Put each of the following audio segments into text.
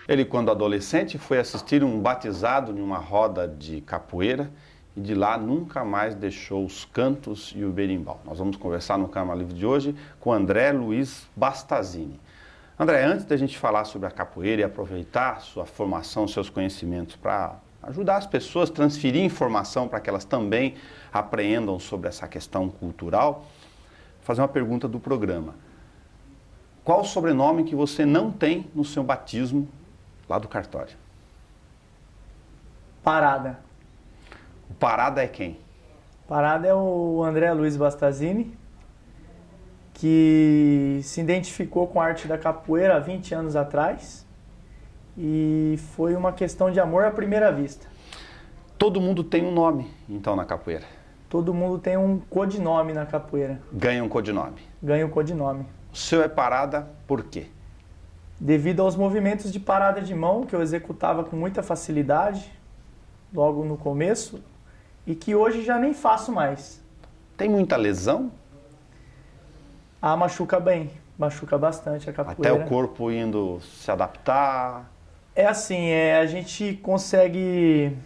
Ele, quando adolescente, foi assistir um batizado em uma roda de capoeira e de lá nunca mais deixou os cantos e o berimbau. Nós vamos conversar no Câmara Livre de hoje com André Luiz Bastazini. André, antes da gente falar sobre a capoeira e aproveitar sua formação, seus conhecimentos para ajudar as pessoas a transferir informação para que elas também apreendam sobre essa questão cultural, vou fazer uma pergunta do programa. Qual o sobrenome que você não tem no seu batismo lá do cartório? Parada. O Parada é quem? Parada é o André Luiz Bastazini, que se identificou com a arte da capoeira há 20 anos atrás e foi uma questão de amor à primeira vista. Todo mundo tem um nome, então, na capoeira? Todo mundo tem um codinome na capoeira. Ganha um codinome? Ganha um codinome. O seu é Parada por quê? Devido aos movimentos de parada de mão que eu executava com muita facilidade, logo no começo, e que hoje já nem faço mais. Tem muita lesão? Ah, machuca bem, machuca bastante a capoeira. Até o corpo indo se adaptar? É assim, a gente consegue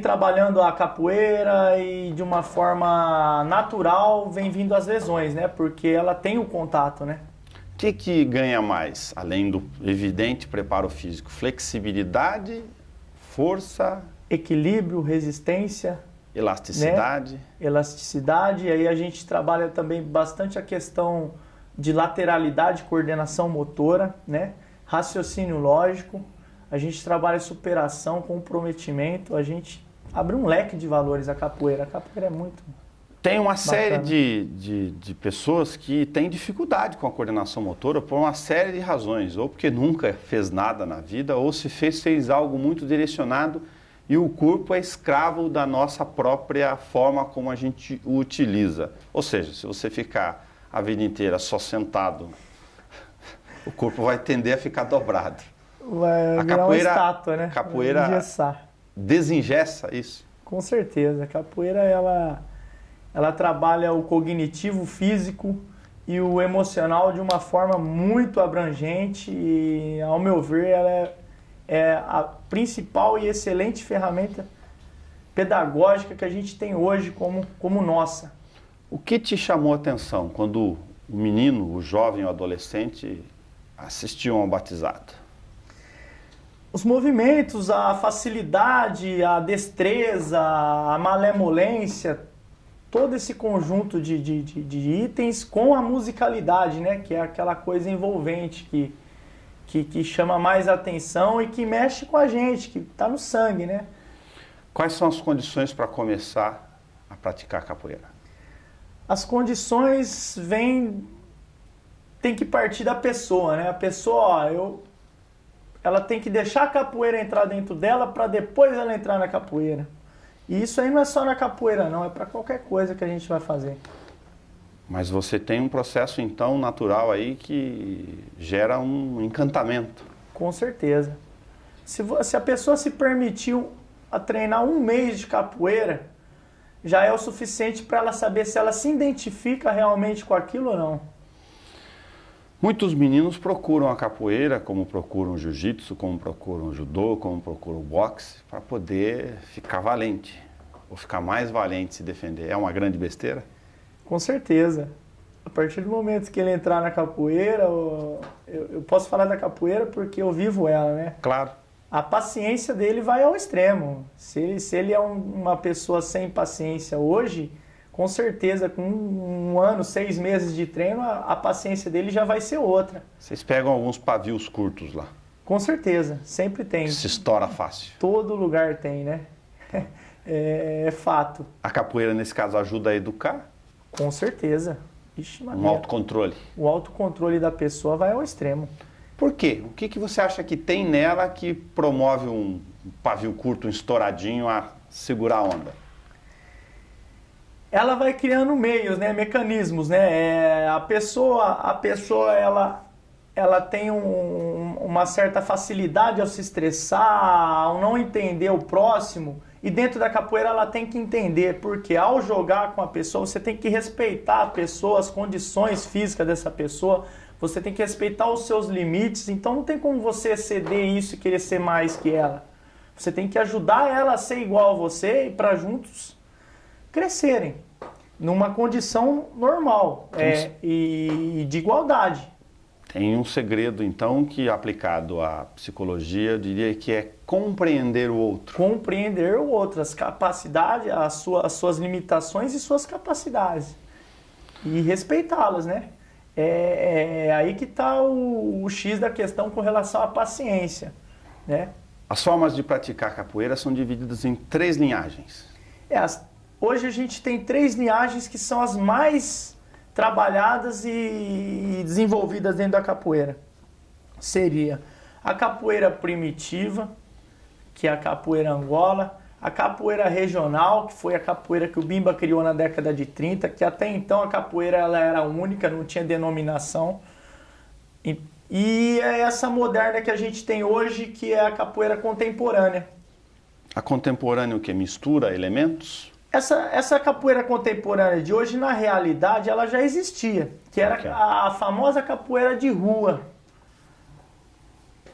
trabalhando a capoeira e de uma forma natural vem vindo as lesões, né? Porque ela tem o contato, né? O que ganha mais, além do evidente preparo físico? Flexibilidade, força, equilíbrio, resistência, elasticidade? Né? Elasticidade, e aí a gente trabalha também bastante a questão de lateralidade, coordenação motora, né? Raciocínio lógico. A gente trabalha superação, comprometimento, a gente abre um leque de valores a capoeira. A capoeira é muito Tem uma bacana. série de pessoas que têm dificuldade com a coordenação motora por uma série de razões. Ou porque nunca fez nada na vida, ou se fez algo muito direcionado e o corpo é escravo da nossa própria forma como a gente o utiliza. Ou seja, se você ficar a vida inteira só sentado, o corpo vai tender a ficar dobrado. A capoeira, uma estátua, né? Capoeira engessar. Desengessa isso? Com certeza. A capoeira, ela trabalha o cognitivo, o físico e o emocional de uma forma muito abrangente e, ao meu ver, ela é a principal e excelente ferramenta pedagógica que a gente tem hoje como nossa. O que te chamou a atenção quando o menino, o jovem, o adolescente assistiam ao batizado? Os movimentos, a facilidade, a destreza, a malemolência, todo esse conjunto de itens com a musicalidade, né? Que é aquela coisa envolvente que chama mais atenção e que mexe com a gente, que está no sangue, né? Quais são as condições para começar a praticar capoeira? As condições tem que partir da pessoa, né? A pessoa, ela tem que deixar a capoeira entrar dentro dela para depois ela entrar na capoeira. E isso aí não é só na capoeira não, é para qualquer coisa que a gente vai fazer. Mas você tem um processo então natural aí que gera um encantamento. Com certeza. Se a pessoa se permitiu a treinar 1 mês de capoeira, já é o suficiente para ela saber se ela se identifica realmente com aquilo ou não. Muitos meninos procuram a capoeira, como procuram o jiu-jitsu, como procuram o judô, como procuram o boxe, para poder ficar valente, ou ficar mais valente, se defender. É uma grande besteira? Com certeza. A partir do momento que ele entrar na capoeira, eu posso falar da capoeira porque eu vivo ela, né? Claro. A paciência dele vai ao extremo. Se ele é uma pessoa sem paciência hoje, com certeza, com 1 ano, 6 meses de treino, a paciência dele já vai ser outra. Vocês pegam alguns pavios curtos lá? Com certeza, sempre tem. Se estoura fácil. Todo lugar tem, né? É fato. A capoeira, nesse caso, ajuda a educar? Com certeza. Ixi, um autocontrole. O autocontrole da pessoa vai ao extremo. Por quê? O que você acha que tem nela que promove um pavio curto, um estouradinho a segurar a onda? Ela vai criando meios, né, mecanismos, né? A pessoa ela tem uma certa facilidade ao se estressar, ao não entender o próximo E dentro da capoeira ela tem que entender, porque ao jogar com a pessoa, você tem que respeitar a pessoa, as condições físicas dessa pessoa, você tem que respeitar os seus limites, então não tem como você ceder isso e querer ser mais que ela. Você tem que ajudar ela a ser igual a você e para juntos crescerem numa condição normal e de igualdade. Tem um segredo, então, que aplicado à psicologia, eu diria que é compreender o outro. Compreender o outro, as capacidades, as suas limitações e suas capacidades. E respeitá-las, né? É aí que está o X da questão com relação à paciência, né? As formas de praticar capoeira são divididas em 3 linhagens. Hoje a gente tem 3 linhagens que são as mais trabalhadas e desenvolvidas dentro da capoeira. Seria a capoeira primitiva, que é a capoeira Angola, a capoeira regional, que foi a capoeira que o Bimba criou na década de 30, que até então a capoeira ela era única, não tinha denominação. E é essa moderna que a gente tem hoje, que é a capoeira contemporânea. A contemporânea o que? Mistura elementos? Essa capoeira contemporânea de hoje, na realidade, ela já existia, que era a famosa capoeira de rua.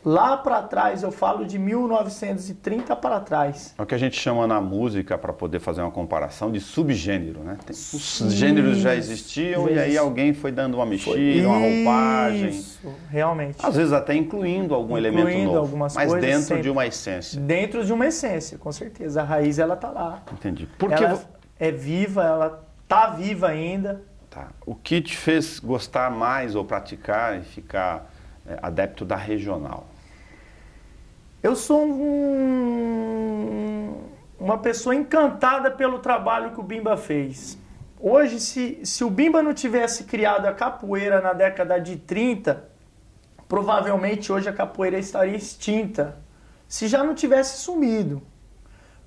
Lá para trás, eu falo de 1930 para trás. É o que a gente chama na música, para poder fazer uma comparação, de subgênero, né? Os gêneros já existiam e aí alguém foi dando uma mexida, uma roupagem. Isso, realmente. Às vezes até incluindo algum elemento novo, algumas mas coisas, dentro sempre. De uma essência. Dentro de uma essência, com certeza. A raiz, ela tá lá. Entendi. Ela é viva, ela tá viva ainda. Tá. O que te fez gostar mais ou praticar e ficar adepto da regional? Eu sou uma pessoa encantada pelo trabalho que o Bimba fez. Hoje, se o Bimba não tivesse criado a capoeira na década de 30, provavelmente hoje a capoeira estaria extinta, se já não tivesse sumido.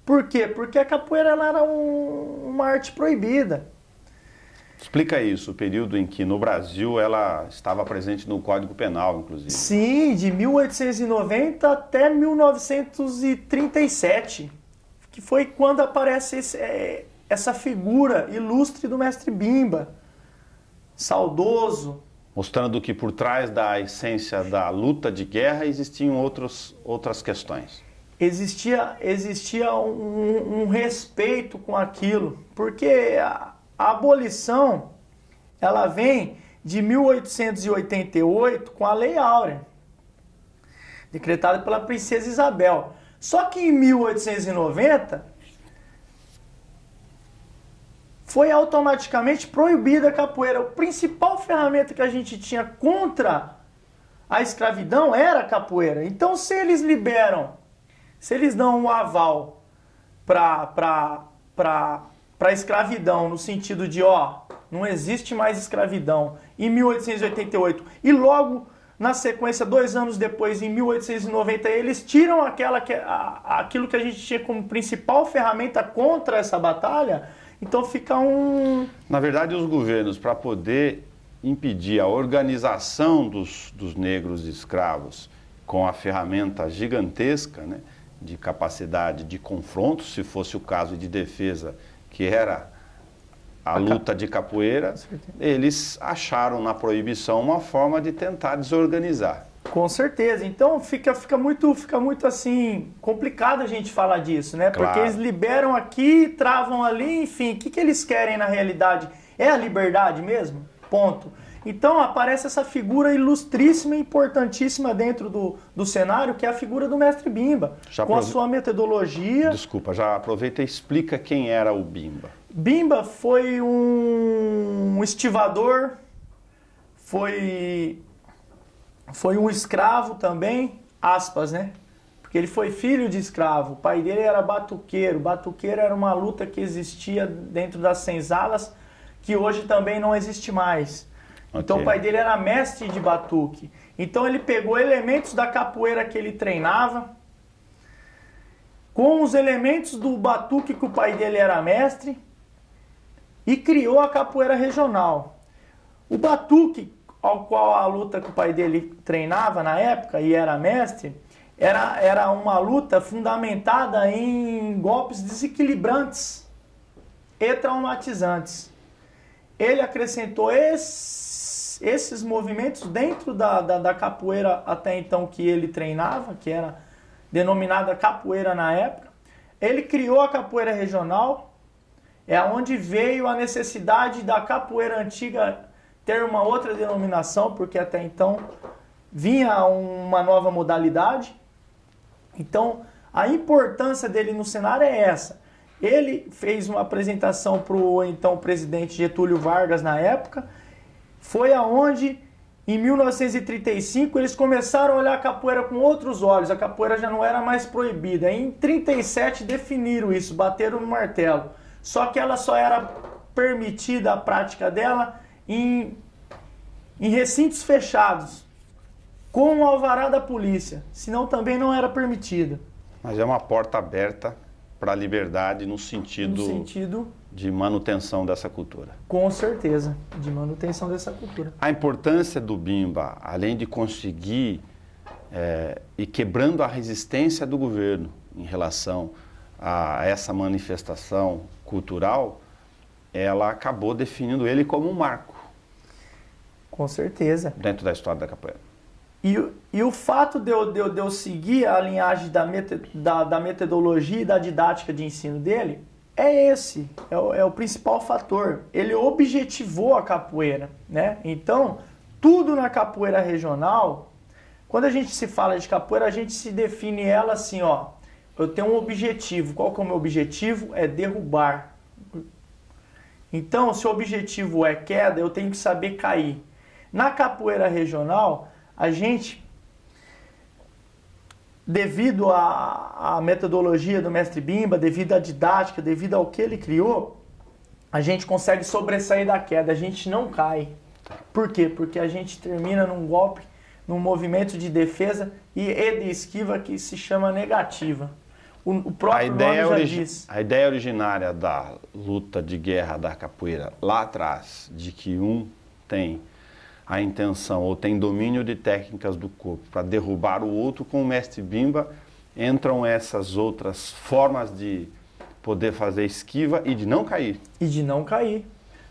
Por quê? Porque a capoeira ela era uma arte proibida. Explica isso, o período em que no Brasil ela estava presente no Código Penal, inclusive. Sim, de 1890 até 1937, que foi quando aparece essa figura ilustre do mestre Bimba, saudoso. Mostrando que por trás da essência da luta de guerra existiam outras questões. Existia um respeito com aquilo, porque a abolição, ela vem de 1888 com a Lei Áurea, decretada pela Princesa Isabel. Só que em 1890 foi automaticamente proibida a capoeira. A principal ferramenta que a gente tinha contra a escravidão era a capoeira. Então, se eles dão um aval para a escravidão, no sentido de, não existe mais escravidão, em 1888, e logo na sequência, 2 anos depois, em 1890, eles tiram aquilo que a gente tinha como principal ferramenta contra essa batalha, então fica Na verdade, os governos, para poder impedir a organização dos negros escravos com a ferramenta gigantesca, né, de capacidade de confronto, se fosse o caso de defesa, que era a luta de capoeira, eles acharam na proibição uma forma de tentar desorganizar. Com certeza. Então fica muito assim complicado a gente falar disso, né? Claro. Porque eles liberam aqui, travam ali, enfim, o que eles querem na realidade? É a liberdade mesmo? Ponto. Então aparece essa figura ilustríssima e importantíssima dentro do cenário, que é a figura do mestre Bimba, com a sua metodologia. Desculpa, já aproveita e explica quem era o Bimba. Bimba foi um estivador, foi um escravo também, aspas, né? Porque ele foi filho de escravo, o pai dele era batuqueiro. Batuqueiro era uma luta que existia dentro das senzalas, que hoje também não existe mais. Okay. Então o pai dele era mestre de batuque. Então ele pegou elementos da capoeira que ele treinava, com os elementos do batuque que o pai dele era mestre, e criou a capoeira regional. O batuque, ao qual a luta que o pai dele treinava na época e era mestre, era uma luta fundamentada em golpes desequilibrantes e traumatizantes. Ele acrescentou esses movimentos dentro da capoeira até então que ele treinava, que era denominada capoeira na época. Ele criou a capoeira regional, é onde veio a necessidade da capoeira antiga ter uma outra denominação, porque até então vinha uma nova modalidade. Então, a importância dele no cenário é essa. Ele fez uma apresentação para o então presidente Getúlio Vargas na época. Foi aonde, em 1935, eles começaram a olhar a capoeira com outros olhos. A capoeira já não era mais proibida. Em 1937 definiram isso, bateram no martelo. Só que ela só era permitida a prática dela em recintos fechados, com o alvará da polícia. Senão também não era permitida. Mas é uma porta aberta para a liberdade no sentido de manutenção dessa cultura. Com certeza, de manutenção dessa cultura. A importância do bimba, além de conseguir ir quebrando a resistência do governo em relação a essa manifestação cultural, ela acabou definindo ele como um marco. Com certeza. Dentro da história da capoeira. E o fato de eu seguir a linhagem da metodologia e da didática de ensino dele é esse, é o principal fator. Ele objetivou a capoeira, né? Então, tudo na capoeira regional, quando a gente se fala de capoeira, a gente se define ela assim, ó. Eu tenho um objetivo. Qual que é o meu objetivo? É derrubar. Então, se o objetivo é queda, eu tenho que saber cair. Na capoeira regional, a gente, devido à metodologia do mestre Bimba, devido à didática, devido ao que ele criou, a gente consegue sobressair da queda, a gente não cai. Por quê? Porque a gente termina num golpe, num movimento de defesa e de esquiva que se chama negativa. O próprio nome já diz. A ideia originária da luta de guerra da capoeira lá atrás, de que um tem a intenção ou tem domínio de técnicas do corpo para derrubar o outro, com o mestre Bimba entram essas outras formas de poder fazer esquiva e de não cair. E de não cair.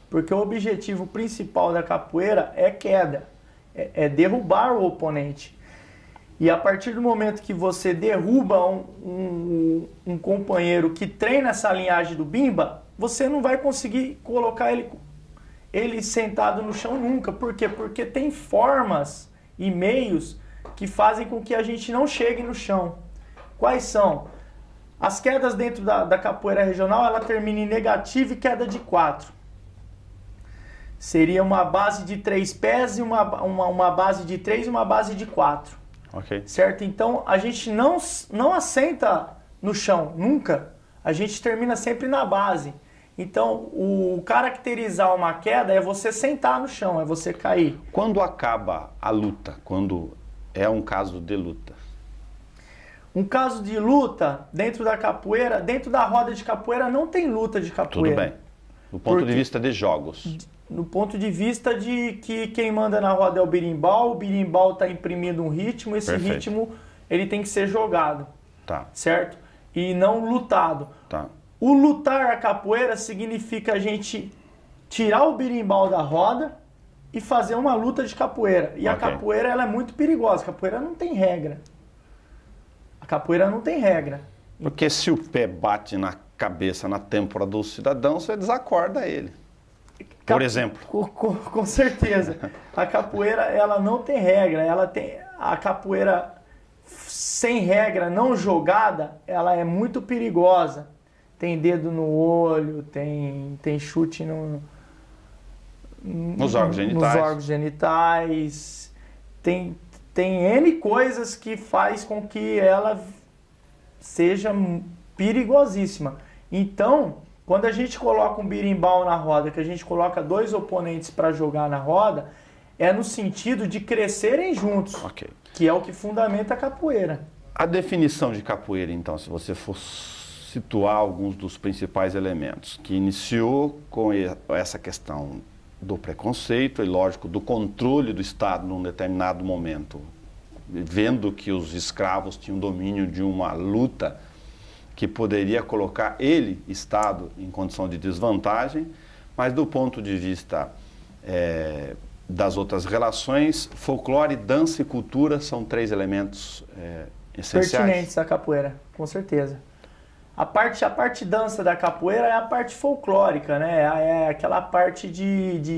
Porque o objetivo principal da capoeira é queda, é derrubar o oponente. E a partir do momento que você derruba um companheiro que treina essa linhagem do Bimba, você não vai conseguir colocar ele sentado no chão nunca. Por quê? Porque tem formas e meios que fazem com que a gente não chegue no chão. Quais são? As quedas dentro da capoeira regional, ela termina em negativa e queda de 4. Seria uma base de 3 pés e uma base de 3 e uma base de 4. Okay. Certo? Então, a gente não assenta no chão, nunca. A gente termina sempre na base. Então, o caracterizar uma queda é você sentar no chão, é você cair. Quando acaba a luta? Quando é um caso de luta? Um caso de luta dentro da capoeira, dentro da roda de capoeira, não tem luta de capoeira. Tudo bem. Do ponto de vista de jogos. No ponto de vista de que quem manda na roda é o berimbau está imprimindo um ritmo, esse Perfeito. ritmo ele tem que ser jogado, Tá. certo? E não lutado. Tá. O lutar a capoeira significa a gente tirar o berimbau da roda e fazer uma luta de capoeira. E a capoeira ela é muito perigosa, a capoeira não tem regra. A capoeira não tem regra. Porque se o pé bate na cabeça, na têmpora do cidadão, você desacorda ele. Por exemplo. Com certeza. A capoeira, ela não tem regra. A capoeira sem regra, não jogada, ela é muito perigosa. Tem dedo no olho, tem chute nos órgãos genitais. Tem N coisas que faz com que ela seja perigosíssima. Então, quando a gente coloca um berimbau na roda, que a gente coloca 2 oponentes para jogar na roda, é no sentido de crescerem juntos, que é o que fundamenta a capoeira. A definição de capoeira, então, se você for situar alguns dos principais elementos, que iniciou com essa questão do preconceito e, lógico, do controle do Estado num determinado momento vendo que os escravos tinham domínio de uma luta que poderia colocar ele, Estado, em condição de desvantagem, mas do ponto de vista das outras relações, folclore, dança e cultura são 3 elementos essenciais. Pertinentes da capoeira, com certeza. A parte dança da capoeira é a parte folclórica, né? É aquela parte de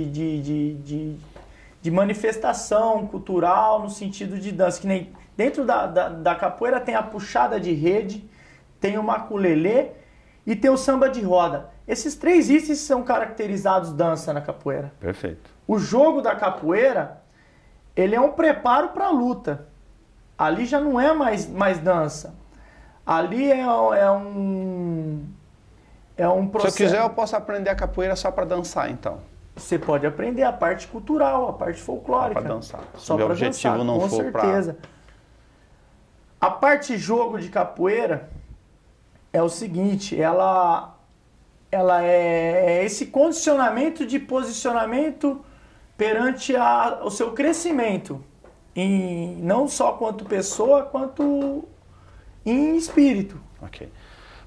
manifestação cultural no sentido de dança. Que nem dentro da capoeira tem a puxada de rede, tem o maculelê e tem o samba de roda. Esses 3 itens são caracterizados dança na capoeira. Perfeito. O jogo da capoeira, ele é um preparo para a luta. Ali já não é mais dança. Ali é um processo. Se eu quiser, eu posso aprender a capoeira só para dançar, então. Você pode aprender a parte cultural, a parte folclórica. Só para dançar. Só meu para objetivo dançar, não com for para... certeza. A parte jogo de capoeira é o seguinte, ela é esse condicionamento de posicionamento perante o seu crescimento, não só quanto pessoa, quanto em espírito. Ok.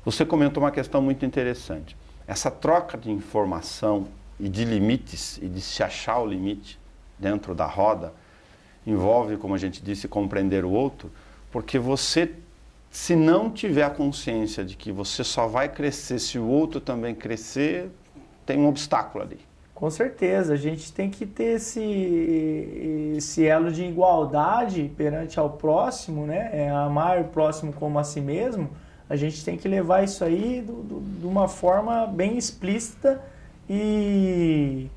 Você comentou uma questão muito interessante. Essa troca de informação e de limites, e de se achar o limite dentro da roda, envolve, como a gente disse, compreender o outro, porque você, se não tiver a consciência de que você só vai crescer se o outro também crescer, tem um obstáculo ali. Com certeza, a gente tem que ter esse elo de igualdade perante ao próximo, né? Amar o próximo como a si mesmo. A gente tem que levar isso aí de uma forma bem explícita e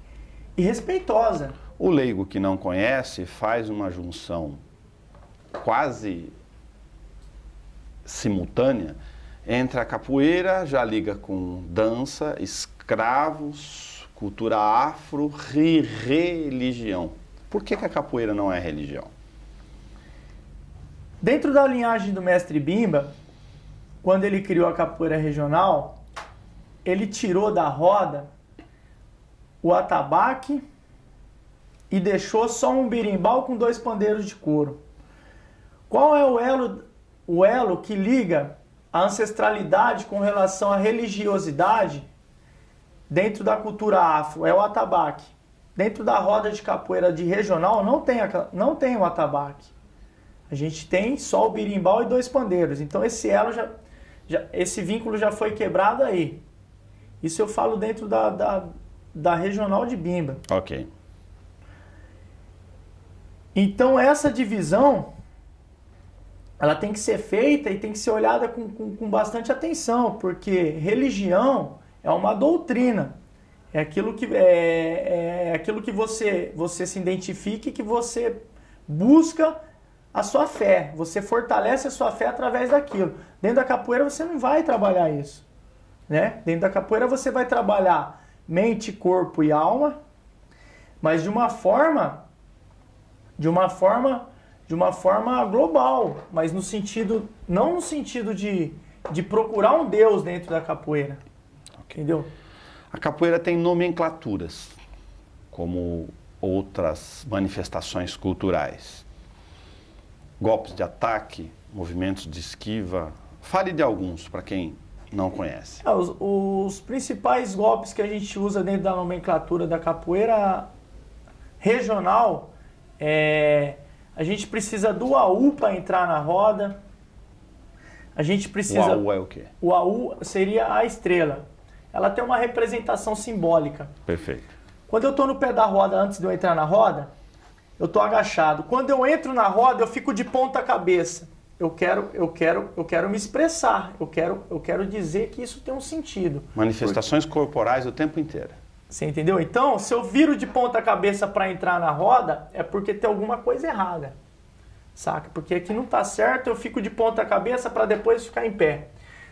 respeitosa. O leigo que não conhece faz uma junção quase simultânea entre a capoeira, já liga com dança, escravos, cultura afro e religião. Por que a capoeira não é religião? Dentro da linhagem do mestre Bimba, quando ele criou a capoeira regional, ele tirou da roda o atabaque e deixou só um berimbau com 2 pandeiros de couro. Qual é o elo que liga a ancestralidade com relação à religiosidade dentro da cultura afro? É o atabaque. Dentro da roda de capoeira de regional não tem o atabaque. A gente tem só o berimbau e 2 pandeiros. Então esse elo esse vínculo já foi quebrado aí. Isso eu falo dentro da regional de Bimba. Ok. Então essa divisão, ela tem que ser feita e tem que ser olhada com bastante atenção, porque religião é uma doutrina. É aquilo que você se identifica e que você busca a sua fé. Você fortalece a sua fé através daquilo. Dentro da capoeira você não vai trabalhar isso, né? Dentro da capoeira você vai trabalhar mente, corpo e alma, mas de uma forma global, mas não no sentido de procurar um Deus dentro da capoeira. Okay. Entendeu? A capoeira tem nomenclaturas, como outras manifestações culturais. Golpes de ataque, movimentos de esquiva. Fale de alguns, para quem não conhece. Os principais golpes que a gente usa dentro da nomenclatura da capoeira regional a gente precisa do AU para entrar na roda. A gente precisa... O AU é o quê? O AU seria a estrela. Ela tem uma representação simbólica. Perfeito. Quando eu estou no pé da roda, antes de eu entrar na roda, eu estou agachado. Quando eu entro na roda, eu fico de ponta cabeça. Eu quero me expressar. Eu quero dizer que isso tem um sentido. Manifestações corporais o tempo inteiro. Você entendeu? Então, se eu viro de ponta cabeça para entrar na roda, é porque tem alguma coisa errada. Saca? Porque aqui não está certo, eu fico de ponta cabeça para depois ficar em pé.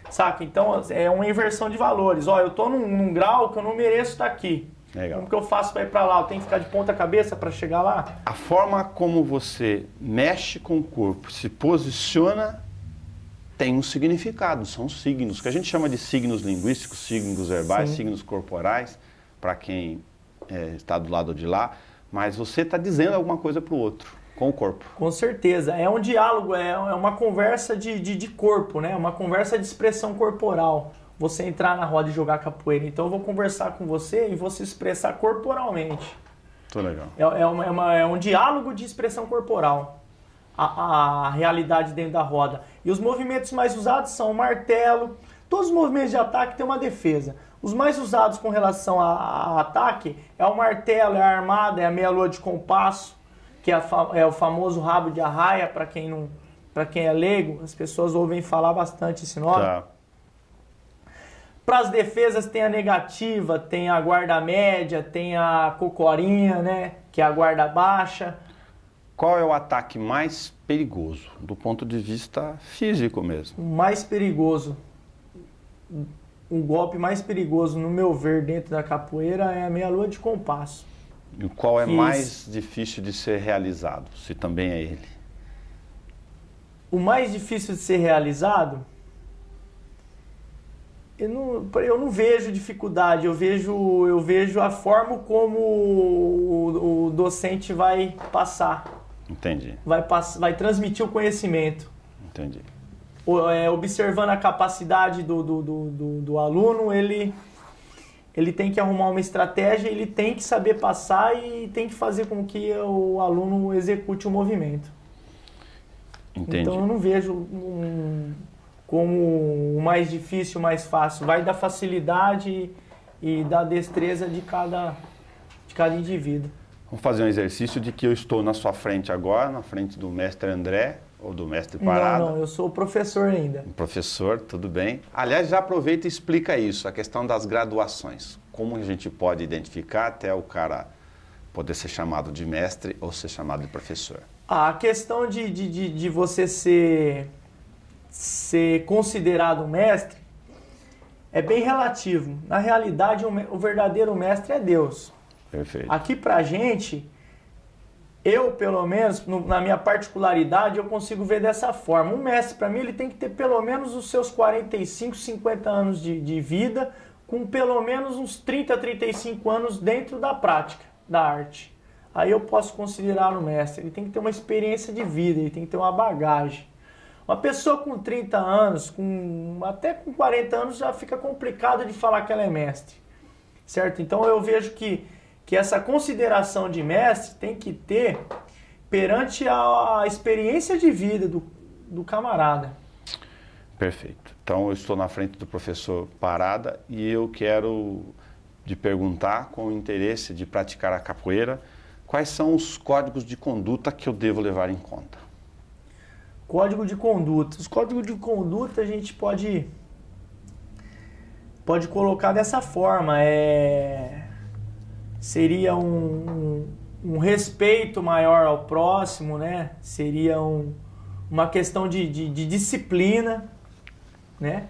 Saca? Então, é uma inversão de valores. Ó, eu estou num grau que eu não mereço estar aqui. Legal. Como que eu faço para ir para lá? Eu tenho que ficar de ponta cabeça para chegar lá? A forma como você mexe com o corpo, se posiciona, tem um significado. São signos, que a gente chama de signos linguísticos, signos verbais, Sim. signos corporais, para quem está do lado de lá. Mas você está dizendo alguma coisa para o outro. Com o corpo. Com certeza. É um diálogo, é uma conversa de corpo, né? Uma conversa de expressão corporal. Você entrar na roda e jogar capoeira. Então eu vou conversar com você e vou se expressar corporalmente. Muito legal. É um diálogo de expressão corporal. A realidade dentro da roda. E os movimentos mais usados são o martelo. Todos os movimentos de ataque têm uma defesa. Os mais usados com relação a ataque é o martelo, é a armada, é a meia-lua de compasso, que é o famoso rabo de arraia, para quem é leigo. As pessoas ouvem falar bastante esse nome. Tá. Para as defesas tem a negativa, tem a guarda média, tem a cocorinha, né, que é a guarda baixa. Qual é o ataque mais perigoso, do ponto de vista físico mesmo? O mais perigoso, o golpe mais perigoso, no meu ver, dentro da capoeira é a meia-lua de compasso. E qual é mais difícil de ser realizado, se também é ele? O mais difícil de ser realizado, eu não vejo dificuldade, eu vejo a forma como o docente vai passar. Entendi. Vai transmitir o conhecimento. Entendi. Observando a capacidade do aluno, ele tem que arrumar uma estratégia, ele tem que saber passar e tem que fazer com que o aluno execute o movimento. Entendi. Então eu não vejo como o mais difícil, o mais fácil. Vai da facilidade e da destreza de cada indivíduo. Vamos fazer um exercício de que eu estou na sua frente agora, na frente do mestre André, ou do mestre Parada. Não, eu sou professor ainda. Professor, tudo bem. Aliás, já aproveita e explica isso, a questão das graduações. Como a gente pode identificar até o cara poder ser chamado de mestre ou ser chamado de professor? A questão de você ser considerado um mestre é bem relativo. Na realidade, o verdadeiro mestre é Deus. Perfeito. Aqui pra gente, eu pelo menos, na minha particularidade, eu consigo ver dessa forma. Um mestre, para mim, ele tem que ter pelo menos os seus 45, 50 anos de vida, com pelo menos uns 30, 35 anos dentro da prática da arte. Aí eu posso considerar um mestre. Ele tem que ter uma experiência de vida, ele tem que ter uma bagagem. Uma pessoa com 30 anos, até com 40 anos, já fica complicado de falar que ela é mestre. Certo? Então eu vejo que essa consideração de mestre tem que ter perante a experiência de vida do camarada. Perfeito. Então eu estou na frente do professor Parada e eu quero te perguntar, com o interesse de praticar a capoeira, quais são os códigos de conduta que eu devo levar em conta? Código de conduta. Os códigos de conduta a gente pode colocar dessa forma. Seria um respeito maior ao próximo, né? Seria uma questão de disciplina, né?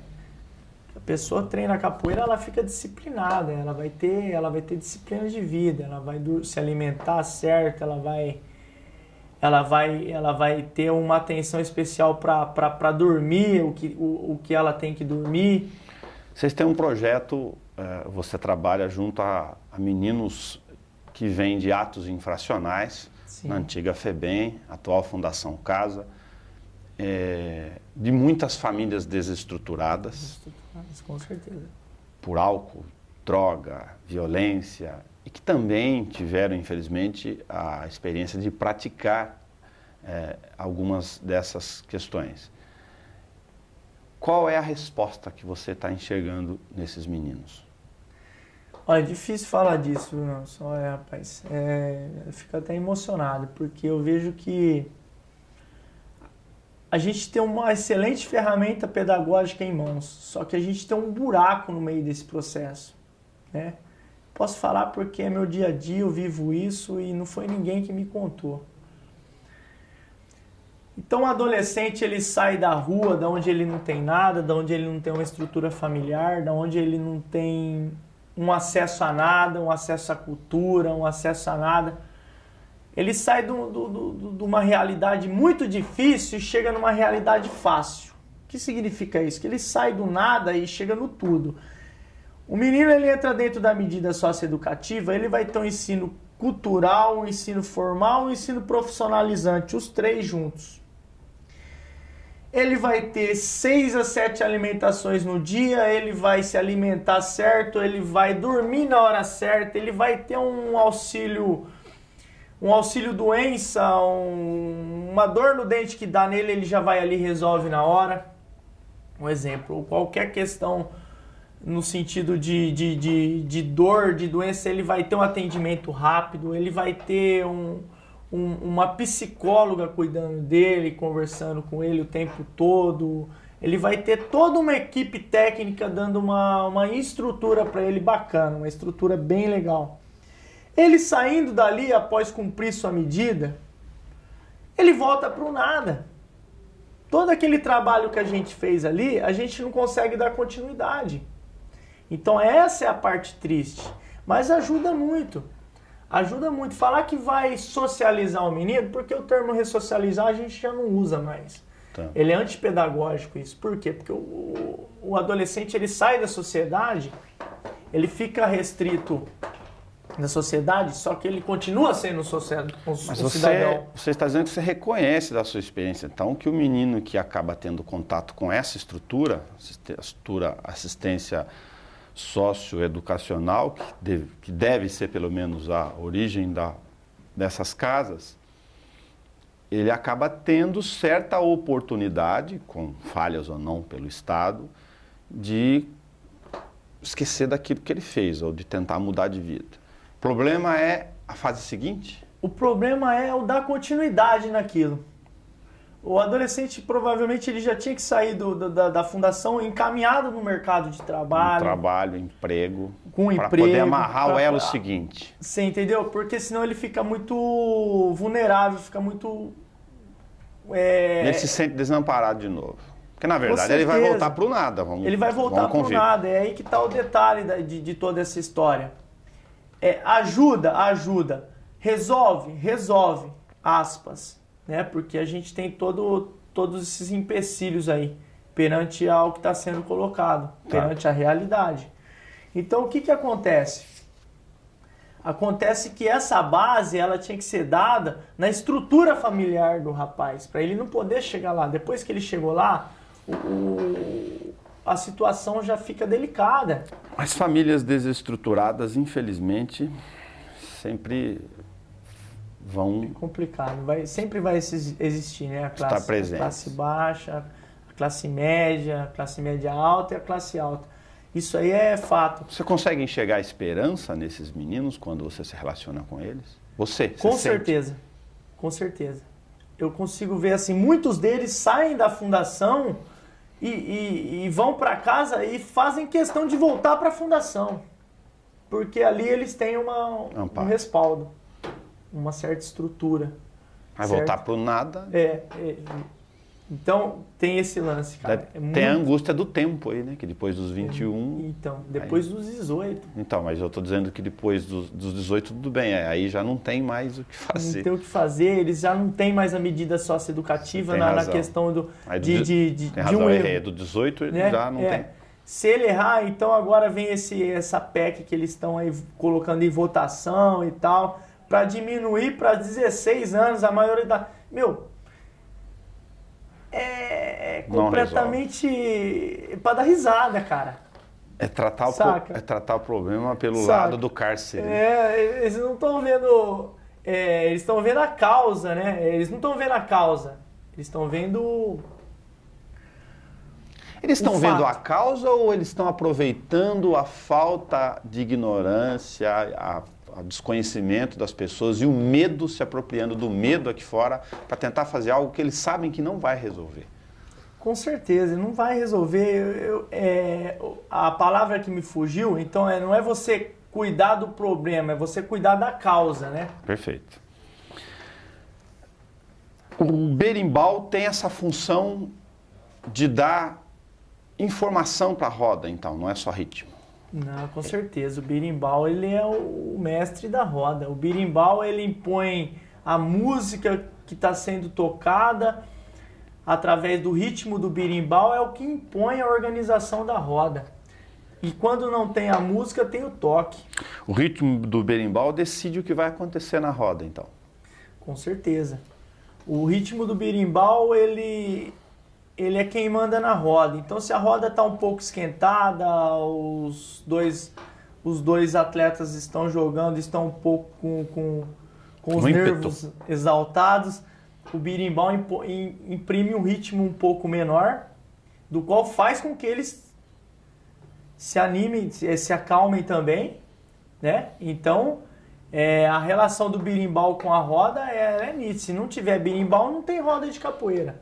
A pessoa treina capoeira, ela fica disciplinada, ela vai ter disciplina de vida, ela vai se alimentar certo, ela vai ter uma atenção especial para dormir, o que ela tem que dormir. Vocês têm um projeto, você trabalha junto a meninos que vêm de atos infracionais, sim, na antiga FEBEM, atual Fundação Casa, de muitas famílias desestruturadas, com certeza, por álcool, droga, violência, e que também tiveram, infelizmente, a experiência de praticar algumas dessas questões. Qual é a resposta que você está enxergando nesses meninos? Olha, é difícil falar disso, não, rapaz. Eu fico até emocionado, porque eu vejo que a gente tem uma excelente ferramenta pedagógica em mãos, só que a gente tem um buraco no meio desse processo, né? Posso falar porque é meu dia a dia, eu vivo isso e não foi ninguém que me contou. Então o adolescente, ele sai da rua, da onde ele não tem nada, da onde ele não tem uma estrutura familiar, da onde ele não tem um acesso a nada, um acesso à cultura, um acesso a nada. Ele sai de uma realidade muito difícil e chega numa realidade fácil. O que significa isso? Que ele sai do nada e chega no tudo. O menino, ele entra dentro da medida socioeducativa, ele vai ter um ensino cultural, o ensino formal, o ensino profissionalizante, os três juntos. Ele vai ter 6 a 7 alimentações no dia, ele vai se alimentar certo, ele vai dormir na hora certa, ele vai ter um auxílio doença, uma dor no dente que dá nele, ele já vai ali e resolve na hora. Um exemplo, qualquer questão no sentido de dor, de doença, ele vai ter um atendimento rápido, ele vai ter uma psicóloga cuidando dele, conversando com ele o tempo todo. Ele vai ter toda uma equipe técnica dando uma estrutura para ele bacana, uma estrutura bem legal. Ele saindo dali após cumprir sua medida, ele volta para o nada. Todo aquele trabalho que a gente fez ali, a gente não consegue dar continuidade. Então essa é a parte triste, mas ajuda muito. Ajuda muito. Falar que vai socializar o menino, porque o termo ressocializar a gente já não usa mais. Tá. Ele é antipedagógico isso. Por quê? Porque o adolescente ele sai da sociedade, ele fica restrito na sociedade, só que ele continua sendo um cidadão. Você está dizendo que você reconhece da sua experiência, então, que o menino que acaba tendo contato com essa estrutura assistência socioeducacional, que deve ser pelo menos a origem dessas casas, ele acaba tendo certa oportunidade, com falhas ou não pelo Estado, de esquecer daquilo que ele fez, ou de tentar mudar de vida. O problema é a fase seguinte? O problema é o dar continuidade naquilo. O adolescente, provavelmente, ele já tinha que sair da fundação encaminhado no mercado de trabalho. Trabalho, emprego. Com para emprego. Poder amarrar o elo seguinte. Você entendeu? Porque senão ele fica muito vulnerável, fica muito... Ele se sente desamparado de novo. Porque, na verdade, ele vai voltar para o nada. Ele vai voltar para o nada. É aí que está o detalhe de toda essa história. Ajuda. Resolve, aspas. Né? Porque a gente tem todos esses empecilhos aí perante ao que está sendo colocado, perante a realidade. Então, o que acontece? Acontece que essa base ela tinha que ser dada na estrutura familiar do rapaz, para ele não poder chegar lá. Depois que ele chegou lá, a situação já fica delicada. As famílias desestruturadas, infelizmente, sempre vão... É complicado, sempre vai existir, né? A classe baixa, a classe média alta e a classe alta. Isso aí é fato. Você consegue enxergar esperança nesses meninos quando você se relaciona com eles? Com certeza. Eu consigo ver assim, muitos deles saem da fundação e vão para casa e fazem questão de voltar para a fundação. Porque ali eles têm um respaldo, uma certa estrutura. Vai voltar para o nada? Então, tem esse lance, cara. Tem a angústia do tempo aí, né? Que depois dos 21... Então, depois dos 18. Então, mas eu estou dizendo que depois dos 18 tudo bem. Aí já não tem mais o que fazer. Não tem o que fazer, eles já não têm mais a medida socioeducativa na questão de um erro. Do 18 ele já não tem. Se ele errar, então agora vem essa PEC que eles estão aí colocando em votação e tal, para diminuir para 16 anos a maioridade. É completamente para dar risada, cara. É tratar o problema pelo lado do cárcere. Eles não estão vendo... eles estão vendo a causa, né? Eles não estão vendo a causa. Eles estão vendo... Eles estão vendo a causa ou eles estão aproveitando a falta de ignorância, o desconhecimento das pessoas e o medo, se apropriando do medo aqui fora para tentar fazer algo que eles sabem que não vai resolver? Com certeza, não vai resolver. A palavra que me fugiu, então, não é você cuidar do problema, é você cuidar da causa, né? Perfeito. O berimbau tem essa função de dar informação para a roda, então, não é só ritmo. Não, com certeza. O berimbau, ele é o mestre da roda. O berimbau, ele impõe a música que está sendo tocada através do ritmo do berimbau, é o que impõe a organização da roda. E quando não tem a música, tem o toque. O ritmo do berimbau decide o que vai acontecer na roda, então. Com certeza. O ritmo do berimbau, ele é quem manda na roda. Então, se a roda está um pouco esquentada, os dois atletas estão jogando, estão um pouco com os nervos exaltados, o berimbau imprime um ritmo um pouco menor, do qual faz com que eles se animem, se acalmem também, né? Então, a relação do berimbau com a roda é nítida. Se não tiver berimbau, não tem roda de capoeira.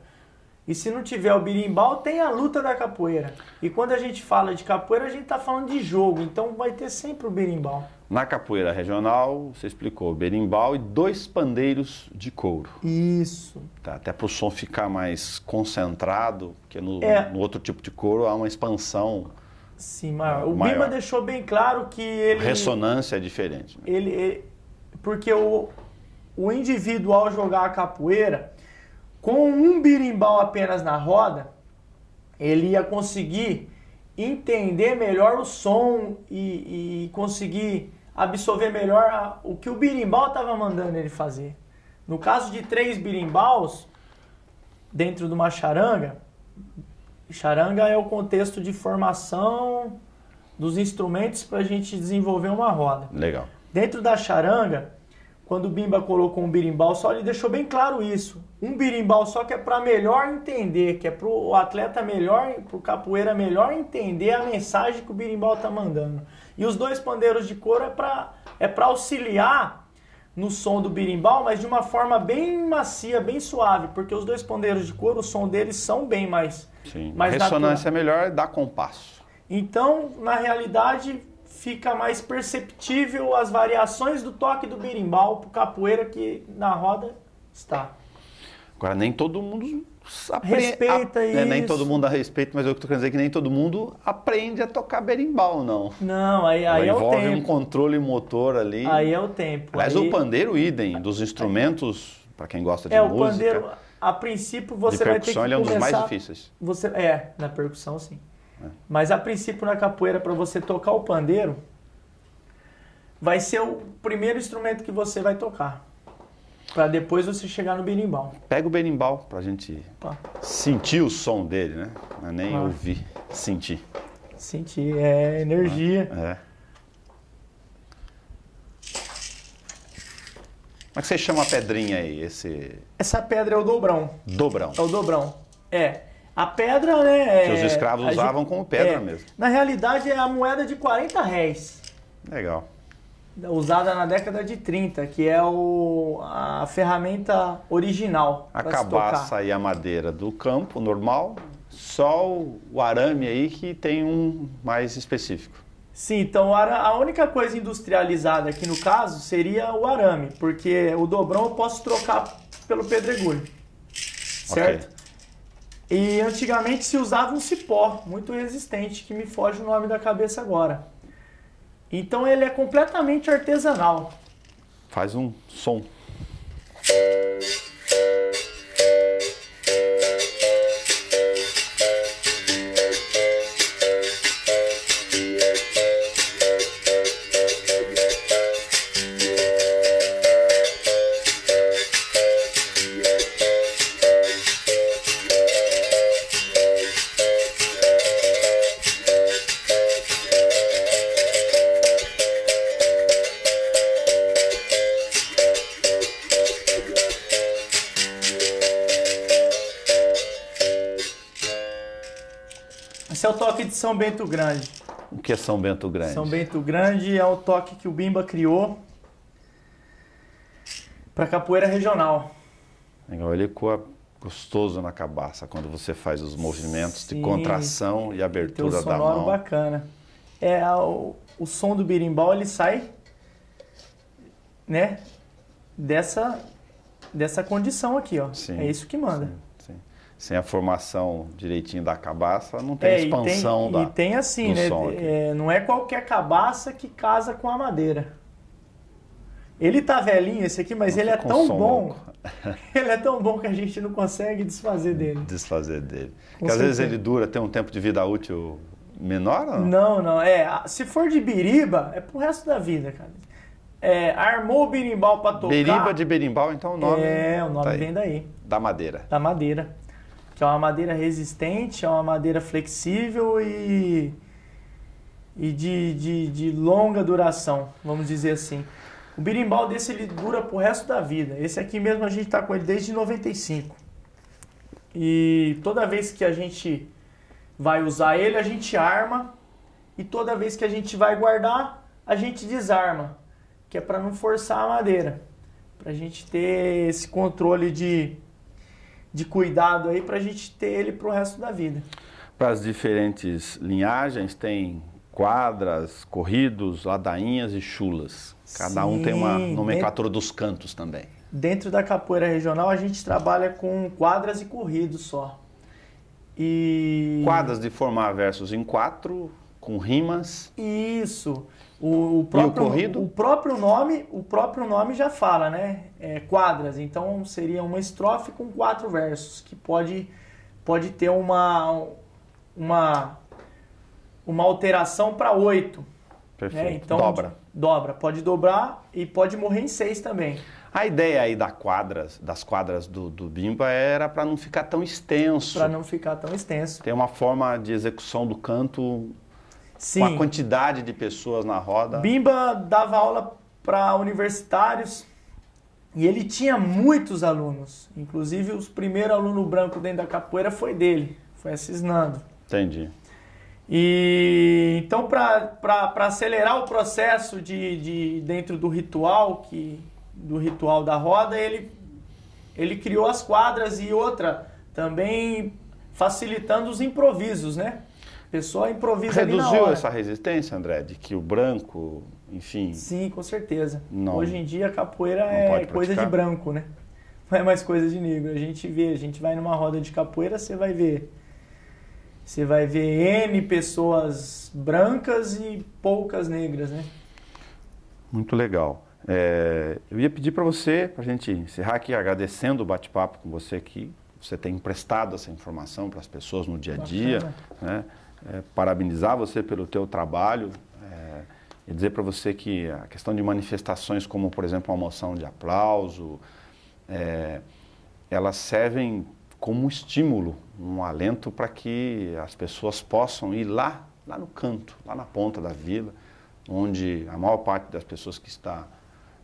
E se não tiver o berimbau, tem a luta da capoeira. E quando a gente fala de capoeira, a gente está falando de jogo. Então vai ter sempre o berimbau. Na capoeira regional, você explicou berimbau e 2 pandeiros de couro. Isso. Tá, até para o som ficar mais concentrado, porque no outro tipo de couro há uma expansão. Sim, maior. O Bimba deixou bem claro que ele... A ressonância é diferente. Né? Porque o indivíduo, ao jogar a capoeira, com um berimbau apenas na roda, ele ia conseguir entender melhor o som e conseguir absorver melhor o que o berimbau estava mandando ele fazer. No caso de 3 berimbaus, dentro de uma charanga, charanga é o contexto de formação dos instrumentos para a gente desenvolver uma roda. Legal. Dentro da charanga, quando o Bimba colocou um berimbau só, ele deixou bem claro isso. Um berimbau só que é para melhor entender, que é para o atleta melhor, para o capoeira melhor entender a mensagem que o berimbau está mandando. E os 2 pandeiros de couro é para auxiliar no som do berimbau, mas de uma forma bem macia, bem suave, porque os 2 pandeiros de couro, o som deles são bem mais... Sim, a ressonância é melhor dá compasso. Então, na realidade, fica mais perceptível as variações do toque do berimbau para o capoeira que na roda está. Agora, nem todo mundo respeita isso. Nem todo mundo respeita, mas eu estou querendo dizer que nem todo mundo aprende a tocar berimbau, não. Não, aí é o tempo. Envolve um controle motor ali. Aí é o tempo. Aliás, o pandeiro, idem, dos instrumentos, para quem gosta de música... O pandeiro, a princípio, você vai ter que começar... ele é um dos mais difíceis. Na percussão, sim. Mas, a princípio, na capoeira, para você tocar o pandeiro, vai ser o primeiro instrumento que você vai tocar. Para depois você chegar no berimbau. Pega o berimbau pra gente sentir o som dele, né? Não é nem ouvir, sentir. Sentir, é energia. Como é que você chama a pedrinha aí? Essa pedra é o dobrão. Dobrão. É o dobrão. A pedra, né? Que os escravos usavam como pedra mesmo. Na realidade é a moeda de 40 réis. Legal. Usada na década de 30, que é a ferramenta original. A cabaça e a madeira do campo, normal, só o arame aí que tem um mais específico. Sim, então a única coisa industrializada aqui no caso seria o arame, porque o dobrão eu posso trocar pelo pedregulho, certo? Okay. E antigamente se usava um cipó muito resistente, que me foge o nome da cabeça agora. Então ele é completamente artesanal. Faz um som. Esse é o toque de São Bento Grande. O que é São Bento Grande? São Bento Grande é o toque que o Bimba criou para capoeira regional. Legal, ele ecoa gostoso na cabaça quando você faz os movimentos de contração e abertura da mão. Sonoro bacana. O som do berimbau ele sai, né, dessa condição aqui, ó. Sim, é isso que manda. Sim. Sem a formação direitinho da cabaça, não tem expansão e tem assim, né? Não é qualquer cabaça que casa com a madeira. Ele tá velhinho esse aqui, mas ele é tão bom. Ele é tão bom que a gente não consegue desfazer dele. Porque às vezes ele dura, tem um tempo de vida útil menor ou não? Não. Se for de biriba, é pro resto da vida, cara. Armou o berimbau pra tocar. Beriba de berimbau, então o nome... O nome tá vem daí. Da madeira. Da madeira. Que é uma madeira resistente, é uma madeira flexível e de longa duração, vamos dizer assim. O berimbau desse ele dura pro resto da vida. Esse aqui mesmo a gente tá com ele desde 95. E toda vez que a gente vai usar ele, a gente arma. E toda vez que a gente vai guardar, a gente desarma. Que é para não forçar a madeira. Pra gente ter esse controle de cuidado aí, pra gente ter ele pro resto da vida. Para as diferentes linhagens, tem quadras, corridos, ladainhas e chulas. Cada um tem uma nomenclatura dos cantos também. Dentro da capoeira regional, a gente trabalha com quadras e corridos só. Quadras de formar versos em 4, com rimas. Isso. E o corrido? O próprio nome já fala, né? Quadras. Então seria uma estrofe com 4 versos, que pode ter uma alteração para 8. Perfeito. Né? Então, dobra. Pode dobrar e pode morrer em 6 também. A ideia aí das quadras do bimba era para não ficar tão extenso. Para não ficar tão extenso. Tem uma forma de execução do canto. Sim. Com a quantidade de pessoas na roda. Bimba dava aula para universitários e ele tinha muitos alunos. Inclusive, o primeiro aluno branco dentro da capoeira foi dele, foi Assis Nando. Entendi. E então, para acelerar o processo dentro do ritual, do ritual da roda, ele criou as quadras e outra, também facilitando os improvisos, né? A pessoa improvisa ali na hora. Reduziu essa resistência, André, de que o branco, enfim... Sim, com certeza. Não, hoje em dia a capoeira é coisa de branco, né? Não é mais coisa de negro. A gente vai numa roda de capoeira, você vai ver N pessoas brancas e poucas negras, né? Muito legal. Eu ia pedir para você, para a gente encerrar aqui, agradecendo o bate-papo com você aqui. Você tem emprestado essa informação para as pessoas no dia a dia, né? Parabenizar você pelo teu trabalho e dizer para você que a questão de manifestações como, por exemplo, uma moção de aplauso, elas servem como estímulo, um alento para que as pessoas possam ir lá no canto, lá na ponta da vila, onde a maior parte das pessoas que está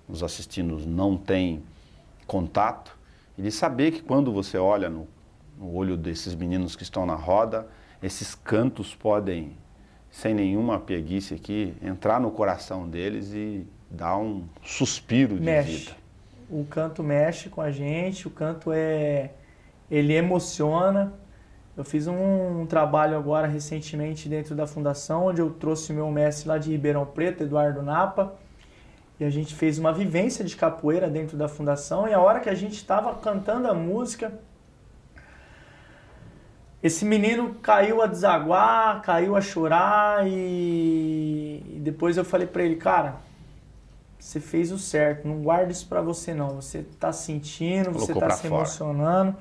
nos assistindo não tem contato, e de saber que quando você olha no olho desses meninos que estão na roda, esses cantos podem, sem nenhuma preguiça aqui, entrar no coração deles e dar um suspiro de vida. O canto mexe com a gente, o canto ele emociona. Eu fiz um trabalho agora recentemente dentro da fundação, onde eu trouxe o meu mestre lá de Ribeirão Preto, Eduardo Napa, e a gente fez uma vivência de capoeira dentro da fundação, e a hora que a gente estava cantando a música, esse menino caiu a desaguar, caiu a chorar, e depois eu falei para ele, cara, você fez o certo, não guarda isso para você não, você tá sentindo, você tá se emocionando.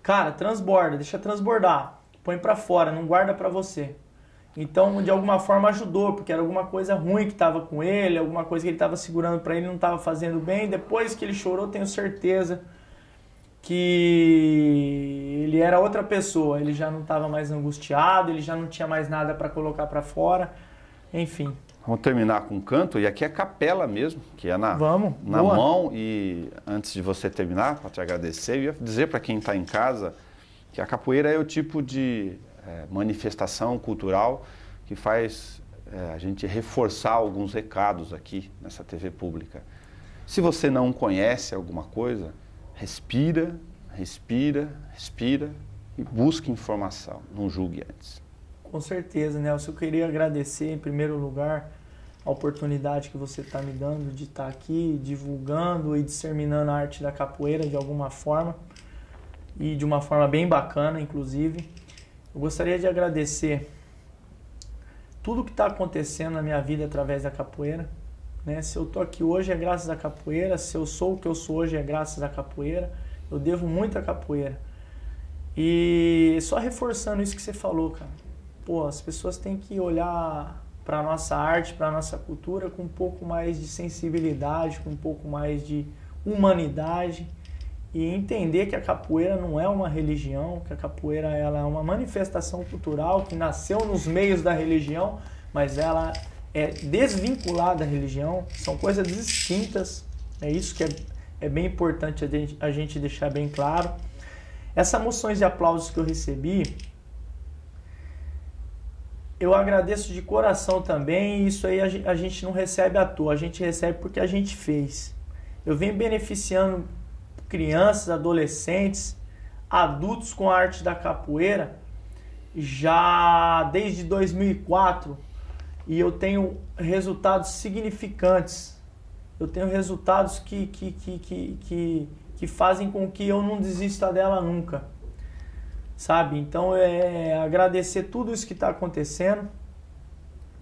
Cara, transborda, deixa transbordar, põe para fora, não guarda para você. Então, de alguma forma ajudou, porque era alguma coisa ruim que estava com ele, alguma coisa que ele estava segurando para ele não estava fazendo bem. Depois que ele chorou, tenho certeza que ele era outra pessoa, ele já não estava mais angustiado, ele já não tinha mais nada para colocar para fora, enfim. Vamos terminar com um canto, e aqui é capela mesmo, que é na boa. mão. E antes de você terminar, para te agradecer, eu ia dizer para quem está em casa que a capoeira é o tipo de manifestação cultural que faz a gente reforçar alguns recados aqui nessa TV pública. Se você não conhece alguma coisa, respira, respira, respira e busque informação, não julgue antes. Com certeza, Nelson. Eu queria agradecer, em primeiro lugar, a oportunidade que você está me dando de estar aqui divulgando e disseminando a arte da capoeira de alguma forma, e de uma forma bem bacana, inclusive. Eu gostaria de agradecer tudo que está acontecendo na minha vida através da capoeira, né? Se eu estou aqui hoje é graças à capoeira, se eu sou o que eu sou hoje é graças à capoeira. Eu devo muito à capoeira. E só reforçando isso que você falou, cara. pô, as pessoas têm que olhar para a nossa arte, para a nossa cultura com um pouco mais de sensibilidade, com um pouco mais de humanidade e entender que a capoeira não é uma religião, que a capoeira ela é uma manifestação cultural que nasceu nos meios da religião, mas ela é desvinculada da religião, são coisas distintas, é isso que é bem importante a gente deixar bem claro. Essas moções de aplausos que eu recebi, eu agradeço de coração também, e isso aí a gente não recebe à toa, a gente recebe porque a gente fez. Eu venho beneficiando crianças, adolescentes, adultos com a arte da capoeira já desde 2004 e eu tenho resultados significantes. Eu tenho resultados que fazem com que eu não desista dela nunca. Sabe? Então é agradecer tudo isso que está acontecendo,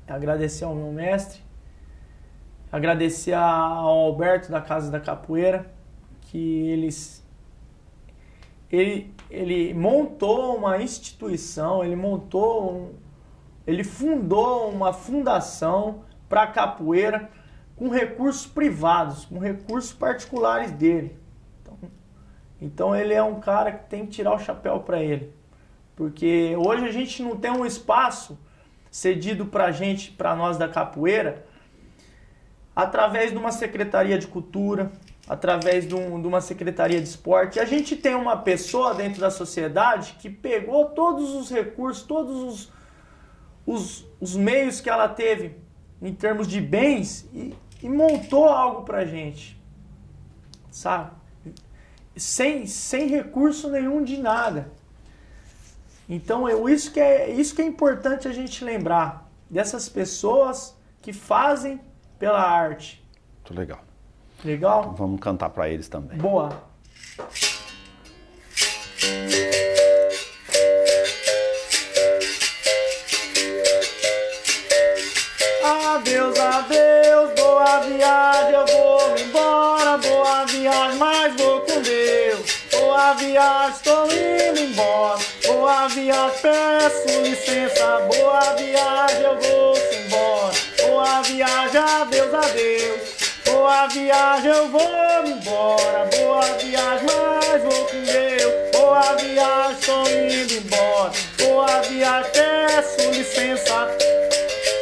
agradecer ao meu mestre, agradecer ao Alberto da Casa da Capoeira, que ele montou uma instituição, ele fundou uma fundação para capoeira com recursos privados, com recursos particulares dele. Então ele é um cara que tem que tirar o chapéu para ele. Porque hoje a gente não tem um espaço cedido pra gente, para nós da capoeira, através de uma secretaria de cultura, através de uma secretaria de esporte. A gente tem uma pessoa dentro da sociedade que pegou todos os recursos, todos os meios que ela teve em termos de bens e montou algo pra gente, sabe? Sem recurso nenhum de nada. Então isso que é importante a gente lembrar dessas pessoas que fazem pela arte. Muito legal. Legal? Então vamos cantar para eles também. Boa. Adeus, adeus, boa viagem, eu vou embora, boa viagem, mas vou com Deus. Boa viagem, estou indo embora, boa viagem, peço licença, boa viagem, eu vou embora. Boa viagem, adeus, adeus. Boa viagem, eu vou embora. Boa viagem, mas vou com Deus. Boa viagem, estou indo embora. Boa viagem, peço licença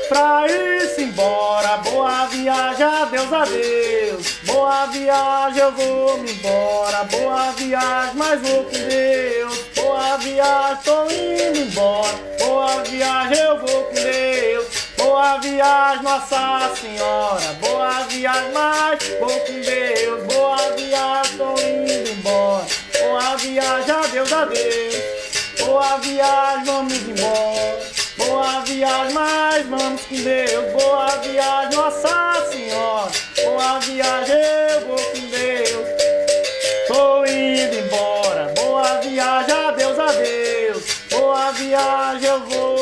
pra ir-se embora. Boa viagem, adeus, adeus. Boa viagem, eu vou embora. Boa viagem, mas vou com Deus. Boa viagem, estou indo embora. Boa viagem, eu vou com Deus. Boa viagem, Nossa Senhora. Boa viagem, mas vou com Deus. Boa viagem, estou indo embora. Boa viagem, adeus, adeus. Boa viagem, vamos embora. Boa viagem, mas vamos com Deus. Boa viagem, Nossa Senhora. Boa viagem, eu vou com Deus. Tô indo embora. Boa viagem, adeus, adeus. Boa viagem, eu vou